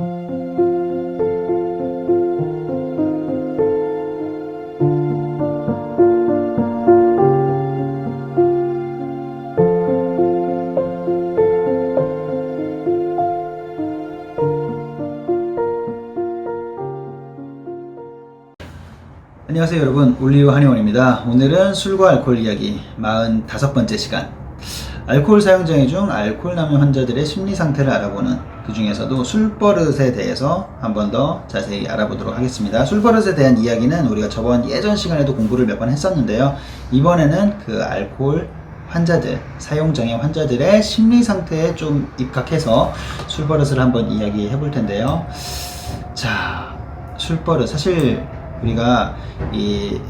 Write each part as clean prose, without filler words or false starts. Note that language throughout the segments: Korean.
안녕하세요 여러분, 올리브 한의원입니다. 오늘은 술과 알코올 이야기 45번째 시간. 알코올 사용장애 중 알코올 남용 환자들의 심리 상태를 알아보는, 그 중에서도 술버릇에 대해서 한 번 더 자세히 알아보도록 하겠습니다. 술버릇에 대한 이야기는 우리가 저번 예전 시간에도 공부를 몇 번 했었는데요. 이번에는 그 알코올 환자들, 사용장애 환자들의 심리 상태에 좀 입각해서 술버릇을 한번 이야기해 볼 텐데요. 자, 술버릇, 사실 우리가 이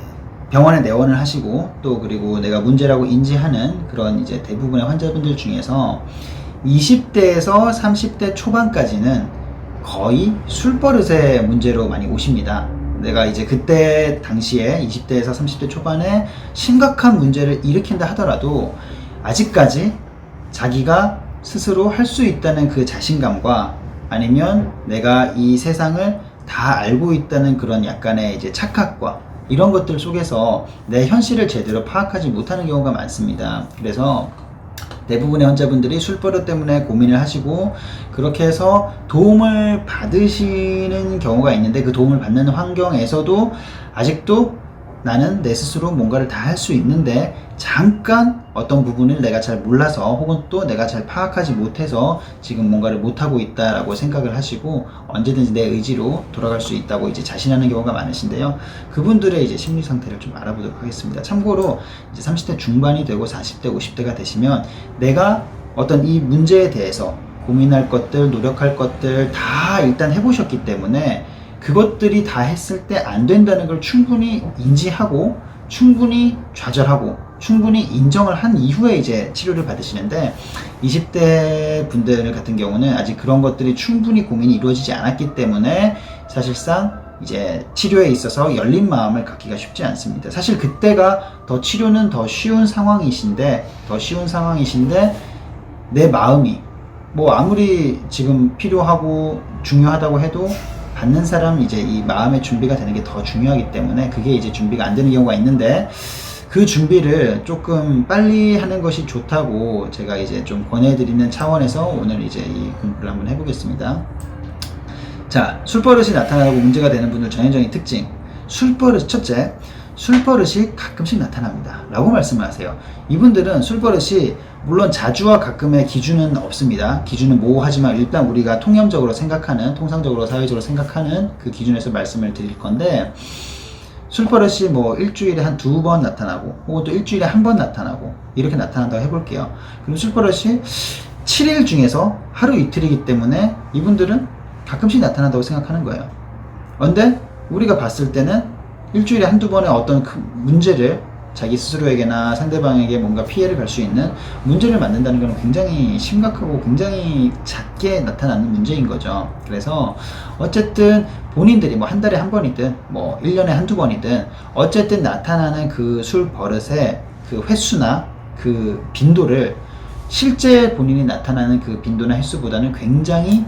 병원에 내원을 하시고 또 그리고 내가 문제라고 인지하는 그런 이제 대부분의 환자분들 중에서 20대에서 30대 초반까지는 거의 술버릇의 문제로 많이 오십니다. 내가 이제 그때 당시에 20대에서 30대 초반에 심각한 문제를 일으킨다 하더라도 아직까지 자기가 스스로 할 수 있다는 그 자신감과, 아니면 내가 이 세상을 다 알고 있다는 그런 약간의 이제 착각과 이런 것들 속에서 내 현실을 제대로 파악하지 못하는 경우가 많습니다. 그래서 대부분의 환자분들이 술버릇 때문에 고민을 하시고 그렇게 해서 도움을 받으시는 경우가 있는데, 그 도움을 받는 환경에서도 아직도 나는 내 스스로 뭔가를 다 할 수 있는데 잠깐 어떤 부분을 내가 잘 몰라서 혹은 또 내가 잘 파악하지 못해서 지금 뭔가를 못하고 있다라고 생각을 하시고 언제든지 내 의지로 돌아갈 수 있다고 이제 자신하는 경우가 많으신데요. 그분들의 이제 심리 상태를 좀 알아보도록 하겠습니다. 참고로 이제 30대 중반이 되고 40대, 50대가 되시면 내가 어떤 이 문제에 대해서 고민할 것들, 노력할 것들 다 일단 해보셨기 때문에 그것들이 다 했을 때 안 된다는 걸 충분히 인지하고 충분히 좌절하고 충분히 인정을 한 이후에 이제 치료를 받으시는데, 20대 분들 같은 경우는 아직 그런 것들이 충분히 고민이 이루어지지 않았기 때문에 사실상 이제 치료에 있어서 열린 마음을 갖기가 쉽지 않습니다. 사실 그때가 더 치료는 더 쉬운 상황이신데 내 마음이 뭐 아무리 지금 필요하고 중요하다고 해도 받는 사람 이제 이 마음의 준비가 되는 게 더 중요하기 때문에 그게 이제 준비가 안 되는 경우가 있는데, 그 준비를 조금 빨리 하는 것이 좋다고 제가 이제 좀 권해드리는 차원에서 오늘 이제 이 공부를 한번 해보겠습니다. 자, 술버릇이 나타나고 문제가 되는 분들 전형적인 특징. 술버릇, 첫째, 술버릇이 가끔씩 나타납니다 라고 말씀을 하세요. 이분들은 술버릇이 물론 자주와 가끔의 기준은 없습니다. 기준은 모호하지만 일단 우리가 통념적으로 생각하는, 통상적으로 사회적으로 생각하는 그 기준에서 말씀을 드릴 건데, 술버릇이 뭐 일주일에 한 2번 나타나고 혹은 또 일주일에 1번 나타나고 이렇게 나타난다고 해볼게요. 그럼 술버릇이 7일 중에서 하루 이틀이기 때문에 이분들은 가끔씩 나타난다고 생각하는 거예요. 그런데 우리가 봤을 때는 일주일에 한두 번의 어떤 그 문제를, 자기 스스로에게나 상대방에게 뭔가 피해를 갈 수 있는 문제를 만든다는 것은 굉장히 심각하고 굉장히 작게 나타나는 문제인 거죠. 그래서 어쨌든 본인들이 뭐 한 달에 한 번이든 뭐 1년에 한두 번이든 어쨌든 나타나는 그 술 버릇의 그 횟수나 그 빈도를 실제 본인이 나타나는 그 빈도나 횟수보다는 굉장히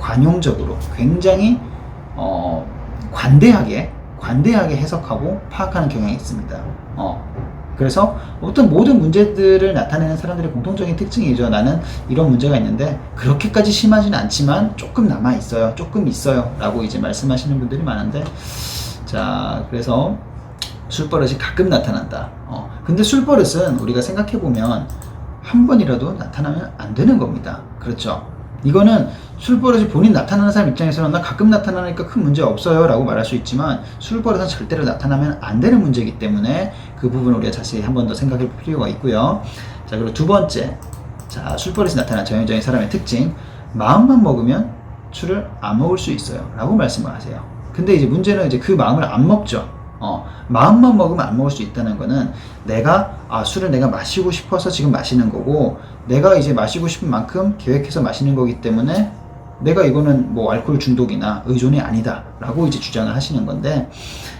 관용적으로, 굉장히 관대하게 해석하고 파악하는 경향이 있습니다. 그래서 어떤 모든 문제들을 나타내는 사람들의 공통적인 특징이죠. 나는 이런 문제가 있는데 그렇게까지 심하지는 않지만 조금 남아있어요, 조금 있어요 라고 이제 말씀하시는 분들이 많은데, 자, 그래서 술버릇이 가끔 나타난다. 근데 술버릇은 우리가 생각해보면 한 번이라도 나타나면 안 되는 겁니다. 그렇죠? 이거는 술버릇이 본인 나타나는 사람 입장에서는 나 가끔 나타나니까 큰 문제 없어요 라고 말할 수 있지만, 술버릇은 절대로 나타나면 안 되는 문제이기 때문에 그 부분을 우리가 자세히 한 번 더 생각해 볼 필요가 있고요. 자, 그리고 두 번째, 자, 술버릇이 나타나는 전형적인 사람의 특징. 마음만 먹으면 술을 안 먹을 수 있어요 라고 말씀을 하세요. 근데 이제 문제는 이제 그 마음을 안 먹죠. 마음만 먹으면 안 먹을 수 있다는 거는 내가 술을 내가 마시고 싶어서 지금 마시는 거고, 내가 이제 마시고 싶은 만큼 계획해서 마시는 거기 때문에 내가 이거는 뭐 알코올 중독이나 의존이 아니다 라고 이제 주장을 하시는 건데,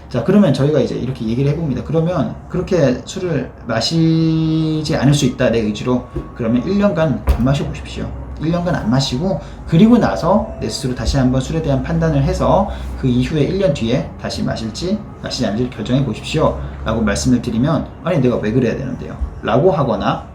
자, 그러면 저희가 이제 이렇게 얘기를 해봅니다. 그러면 그렇게 술을 마시지 않을 수 있다 내 의지로, 그러면 1년간 안 마셔보십시오. 1년간 안 마시고 그리고 나서 내 스스로 다시 한번 술에 대한 판단을 해서 그 이후에 1년 뒤에 다시 마실지 마시지 않을지 결정해 보십시오 라고 말씀을 드리면 아니 내가 왜 그래야 되는데요 라고 하거나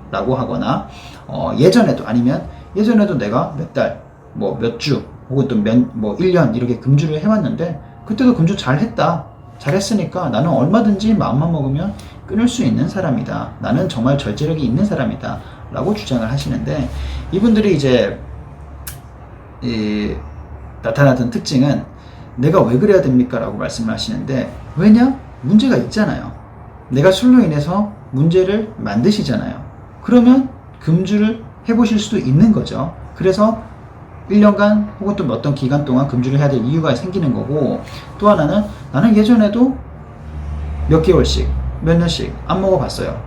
예전에도 아니면 예전에도 내가 몇 달 뭐 몇 주 혹은 또 뭐 1년 이렇게 금주를 해왔는데 그때도 금주 잘했으니까 나는 얼마든지 마음만 먹으면 끊을 수 있는 사람이다. 나는 정말 절제력이 있는 사람이다. 라고 주장을 하시는데 이분들이 이제 나타나던 특징은 내가 왜 그래야 됩니까? 라고 말씀을 하시는데 왜냐? 문제가 있잖아요. 내가 술로 인해서 문제를 만드시잖아요. 그러면 금주를 해보실 수도 있는 거죠. 그래서 1년간 혹은 또 어떤 기간 동안 금주를 해야 될 이유가 생기는 거고 또 하나는 나는 예전에도 몇 개월씩 몇 년씩 안 먹어봤어요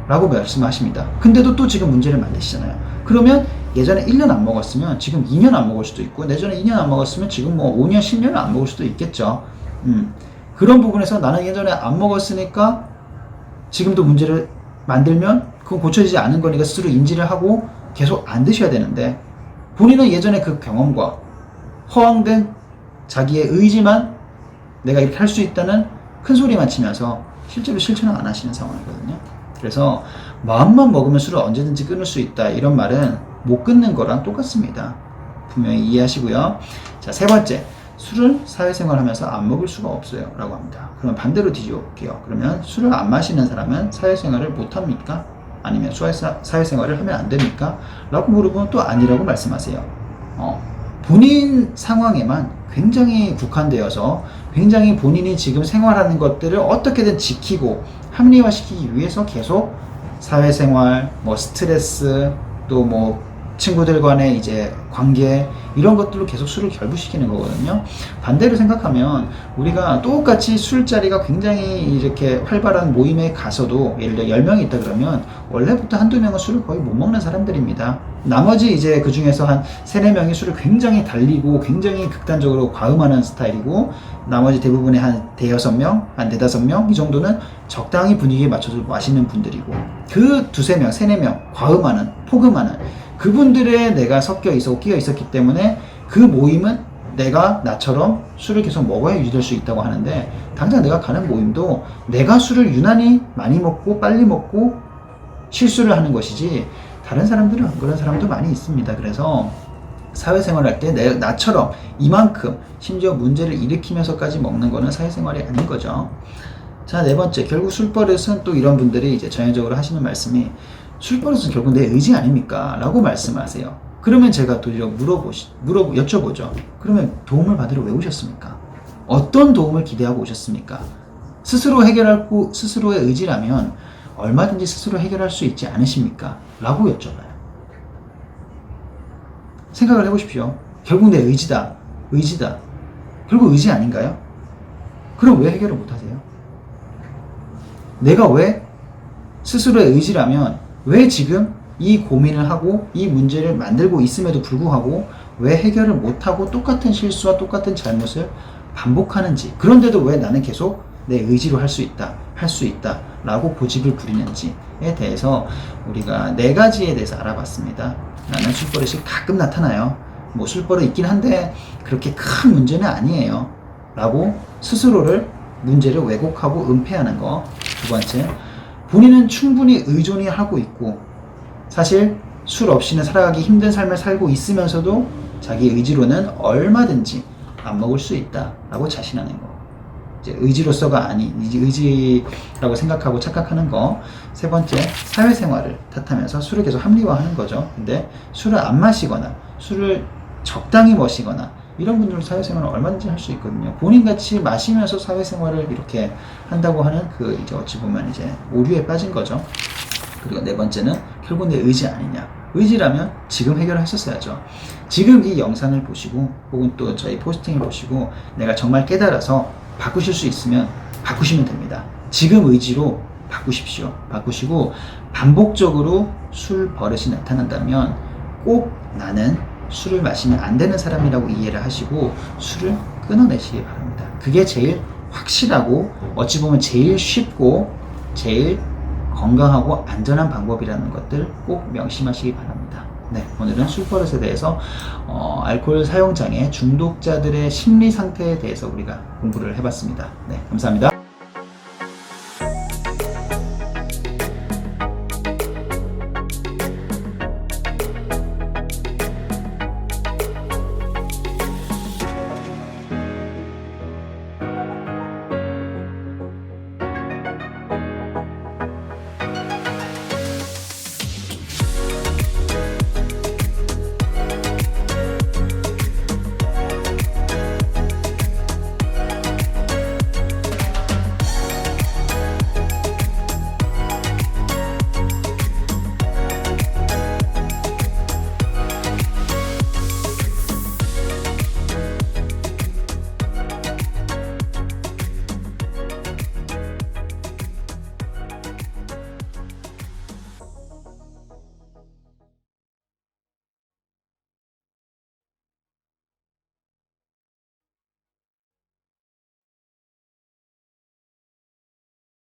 라고 말씀하십니다. 근데도 또 지금 문제를 만드시잖아요. 그러면 예전에 1년 안 먹었으면 지금 2년 안 먹을 수도 있고 내전에 2년 안 먹었으면 지금 뭐 5년 10년을 안 먹을 수도 있겠죠. 그런 부분에서 나는 예전에 안 먹었으니까 지금도 문제를 만들면 그건 고쳐지지 않은 거니까 스스로 인지를 하고 계속 안 드셔야 되는데 본인은 예전에 그 경험과 허황된 자기의 의지만 내가 이렇게 할 수 있다는 큰 소리만 치면서 실제로 실천을 안 하시는 상황이거든요. 그래서 마음만 먹으면 술을 언제든지 끊을 수 있다 이런 말은 못 끊는 거랑 똑같습니다. 분명히 이해하시고요. 자, 세 번째, 술을 사회생활 하면서 안 먹을 수가 없어요 라고 합니다. 그러면 반대로 뒤집어 볼게요. 그러면 술을 안 마시는 사람은 사회생활을 못 합니까? 아니면 사회생활을 하면 안 됩니까? 라고 물어보면 또 아니라고 말씀하세요. 본인 상황에만 굉장히 국한되어서 굉장히 본인이 지금 생활하는 것들을 어떻게든 지키고 합리화시키기 위해서 계속 사회생활, 뭐 스트레스, 또 뭐 친구들 간의 이제 관계 이런 것들로 계속 술을 결부시키는 거거든요. 반대로 생각하면 우리가 똑같이 술자리가 굉장히 이렇게 활발한 모임에 가서도 예를 들어 10명이 있다 그러면 원래부터 한두 명은 술을 거의 못 먹는 사람들입니다. 나머지 이제 그 중에서 한 3, 4명이 술을 굉장히 달리고 굉장히 극단적으로 과음하는 스타일이고 나머지 대부분의 한 5-6명, 한 4-5명 이 정도는 적당히 분위기에 맞춰서 마시는 분들이고 그 2-3명, 3-4명 과음하는, 폭음하는 그분들에 내가 섞여 있었고 끼어 있었기 때문에 그 모임은 내가 나처럼 술을 계속 먹어야 유지될 수 있다고 하는데 당장 내가 가는 모임도 내가 술을 유난히 많이 먹고 빨리 먹고 실수를 하는 것이지 다른 사람들은 안 그런 사람도 많이 있습니다. 그래서 사회생활을 할 때 나처럼 이만큼 심지어 문제를 일으키면서까지 먹는 거는 사회생활이 아닌 거죠. 자, 네 번째, 결국 술버릇은 또 이런 분들이 이제 전형적으로 하시는 말씀이 술버릇은 결국 내 의지 아닙니까? 라고 말씀하세요. 그러면 제가 또 여쭤보죠. 그러면 도움을 받으러 왜 오셨습니까? 어떤 도움을 기대하고 오셨습니까? 스스로 해결하고 스스로의 의지라면 얼마든지 스스로 해결할 수 있지 않으십니까? 라고 여쭤봐요. 생각을 해보십시오. 결국 내 의지다. 결국 의지 아닌가요? 그럼 왜 해결을 못하세요? 내가 왜 스스로의 의지라면 왜 지금 이 고민을 하고 이 문제를 만들고 있음에도 불구하고 왜 해결을 못하고 똑같은 실수와 똑같은 잘못을 반복하는지, 그런데도 왜 나는 계속 내 의지로 할 수 있다 라고 고집을 부리는지에 대해서 우리가 4가지에 대해서 알아봤습니다. 나는 술버릇이 가끔 나타나요. 뭐 술버릇 있긴 한데 그렇게 큰 문제는 아니에요 라고 스스로를 문제를 왜곡하고 은폐하는 거. 2번째, 본인은 충분히 의존이 하고 있고 사실 술 없이는 살아가기 힘든 삶을 살고 있으면서도 자기 의지로는 얼마든지 안 먹을 수 있다 라고 자신하는 거. 이제 의지로서가 아닌 의지라고 생각하고 착각하는 거. 3번째, 사회생활을 탓하면서 술을 계속 합리화하는 거죠. 근데 술을 안 마시거나 술을 적당히 마시거나 이런 분들은 사회생활을 얼마든지 할 수 있거든요. 본인같이 마시면서 사회생활을 이렇게 한다고 하는 그 이제 어찌 보면 이제 오류에 빠진 거죠. 그리고 4번째는 결국 내 의지 아니냐. 의지라면 지금 해결하셨어야죠. 지금 이 영상을 보시고 혹은 또 저희 포스팅을 보시고 내가 정말 깨달아서 바꾸실 수 있으면 바꾸시면 됩니다. 지금 의지로 바꾸십시오. 바꾸시고 반복적으로 술 버릇이 나타난다면 꼭 나는 술을 마시면 안 되는 사람이라고 이해를 하시고 술을 끊어내시기 바랍니다. 그게 제일 확실하고 어찌 보면 제일 쉽고 제일 건강하고 안전한 방법이라는 것들 꼭 명심하시기 바랍니다. 네, 오늘은 술버릇에 대해서 알코올 사용장애 중독자들의 심리 상태에 대해서 우리가 공부를 해봤습니다. 네, 감사합니다.